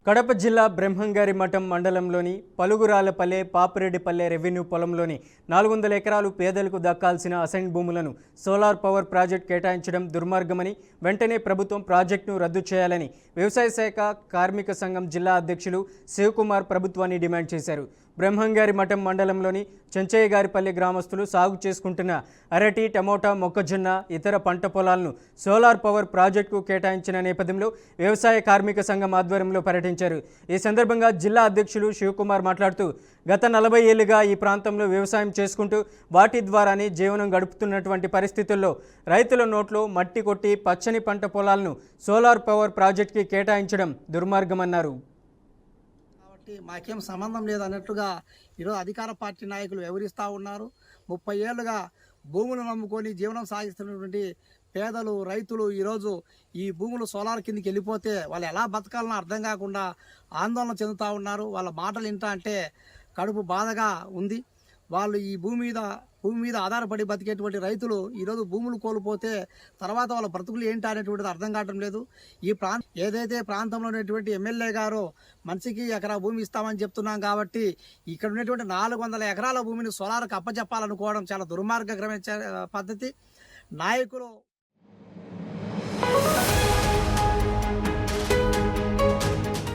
కడప జిల్లా బ్రహ్మంగారి మఠం మండలంలోని పలుగురాలపల్లె పాపిరెడ్డిపల్లె రెవెన్యూ పొలంలోని 400 ఎకరాలు పేదలకు దక్కాల్సిన అసైన్ భూములను సోలార్ పవర్ ప్రాజెక్ట్ కేటాయించడం దుర్మార్గమని వెంటనే ప్రభుత్వం ప్రాజెక్టును రద్దు చేయాలని వ్యవసాయ శాఖ కార్మిక సంఘం జిల్లా అధ్యక్షులు శివకుమార్ ప్రభుత్వాన్ని డిమాండ్ చేశారు. బ్రహ్మంగారి మఠం మండలంలోని చెంచయ్యగారిపల్లి గ్రామస్తులు సాగు చేసుకుంటున్న అరటి, టమోటా, మొక్కజొన్న ఇతర పంట పొలాలను సోలార్ పవర్ ప్రాజెక్టుకు కేటాయించిన నేపథ్యంలో వ్యవసాయ కార్మిక సంఘం ఆధ్వర్యంలో పర్యటించారు. ఈ సందర్భంగా జిల్లా అధ్యక్షులు శివకుమార్ మాట్లాడుతూ గత 40 ఏళ్లుగా ఈ ప్రాంతంలో వ్యవసాయం చేసుకుంటూ వాటి ద్వారానే జీవనం గడుపుతున్నటువంటి పరిస్థితుల్లో రైతుల నోట్లో మట్టి కొట్టి పచ్చని పంట పొలాలను సోలార్ పవర్ ప్రాజెక్టుకి కేటాయించడం దుర్మార్గమన్నారు. మాకేం సంబంధం లేదు అన్నట్లుగా ఈరోజు అధికార పార్టీ నాయకులు వివరిస్తూ ఉన్నారు. 30 ఏళ్ళుగా భూములు నమ్ముకొని జీవనం సాగిస్తున్నటువంటి పేదలు, రైతులు ఈరోజు ఈ భూములు సోలార్ కిందకి వెళ్ళిపోతే వాళ్ళు ఎలా బతకాలనో అర్థం కాకుండా ఆందోళన చెందుతూ ఉన్నారు. వాళ్ళ మాటలు వింటా అంటే కడుపు బాధగా ఉంది. వాళ్ళు ఈ భూమి మీద ఆధారపడి బతికేటువంటి రైతులు ఈరోజు భూములు కోల్పోతే తర్వాత వాళ్ళ బ్రతుకులు ఏంటి అనేటువంటిది అర్థం కావటం లేదు. ఈ ఏదైతే ప్రాంతంలో ఉన్నటువంటి ఎమ్మెల్యే గారు మనిషికి ఎకరా భూమి ఇస్తామని చెప్తున్నాం కాబట్టి ఇక్కడ ఉన్నటువంటి 400 ఎకరాల భూమిని సోలార్కి అప్పచెప్పాలనుకోవడం చాలా దుర్మార్గకరమైన పద్ధతి. నాయకులు